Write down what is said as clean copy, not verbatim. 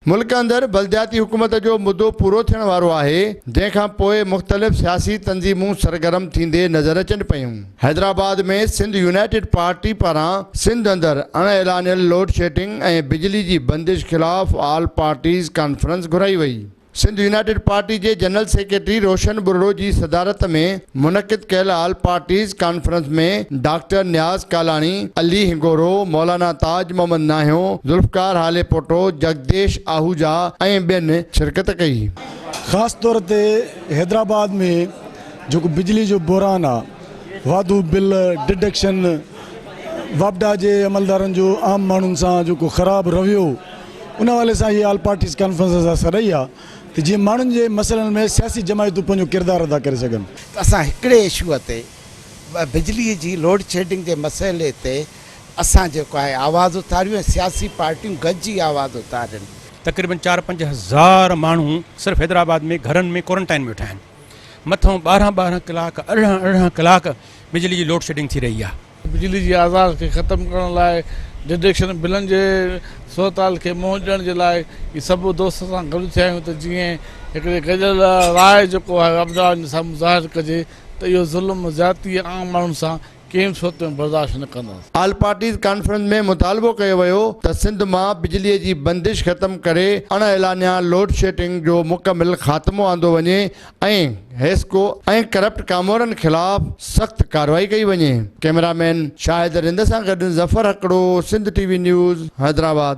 मुल्क अंदर बलदियाती हुकूमत जो मुद्दो पूरो थियण वारो आहे, जंहिंखां पोइ मुख़्तलिफ़ सियासी तंज़ीमूं सरगर्म थींदे नज़र अचनि पयूं। हैदराबाद में सिंध यूनाइटेड पार्टी पारां सिंध अंदर अणएलानियल लोड शेडिंग ऐं बिजली जी बंदिश ख़िलाफ़ ऑल पार्टीज़ कॉन्फ्रेंस घुराई वई। सिंध यूनाइटेड पार्टी के जनरल सेक्रेटरी रोशन बुर्रो की सदारत में मुनक़िद कयल ऑल पार्टीज़ कॉन्फ्रेंस में डॉक्टर न्याज़ कालानी, अली हिंगोरो, मौलाना ताज मोहम्मद नाहियो, जुल्फ़कार हाले पोटो, जगदीश आहूजा ऐं ॿियनि शिरकत कई। ख़ास तौर ते हैदराबाद में जो बिजली जो बहरान आ, वाधू बिल डिडक्शन, वापडा के अमलदारन जो आम मानून से जो ख़राब रवैयो, उन वाले से ये ऑल पार्टीज़ कॉन्फ्रेंस असर रही है कि जी मानून के मसलन में सियासी जमायतूं पंहिंजो किरदार अदा कर सकन। असां हिकिड़े इशूअ ते बिजली जी लोड शेडिंग के मसइले ते असां जेको आहे आवाज़ उथारियूं ऐं सियासी पार्टियूं गॾिजी आवाज़ उथारियूं। तकरीबन 4-5 हज़ार माण्हू सिर्फ हैदराबाद में घर में क्वारंटाइन में वेठा आहिनि। मथों 12 कलाक 18 कलाक बिजली की लोड शेडिंग थी रही आहे। बिजली की आज़ाद के ख़त्म करण लाइ, डिडक्शन बिलन के सोताल के मोह ॾियण जे लाइ ये सब दोस्त सां गॾु थिया आहियूं त जीअं हिकिड़े गॾियल राय जेको आहे अमदावाद सां ज़ाहिर कजे त इहो ज़ुल्म ज़्यादती आम माण्हुनि सां कंहिं सूरत में बर्दाश्त न कंदासीं। ऑल पार्टीज़ कॉन्फ्रेंस में मुतालबो कयो वियो त सिंध मां बिजली की बंदिश ख़त्म करे अणएलानिया लोड शेडिंग जो मुकमिल ख़ात्मो आंदो वञे ऐं हेस्को ऐं करप्ट कामोरनि ख़िलाफ़ सख़्त कार्रवाई कई वञे। कैमरामैन शाहिद रिंद सां गॾु ज़फ़र हकड़ो, सिंध टीवी न्यूज़, हैदराबाद।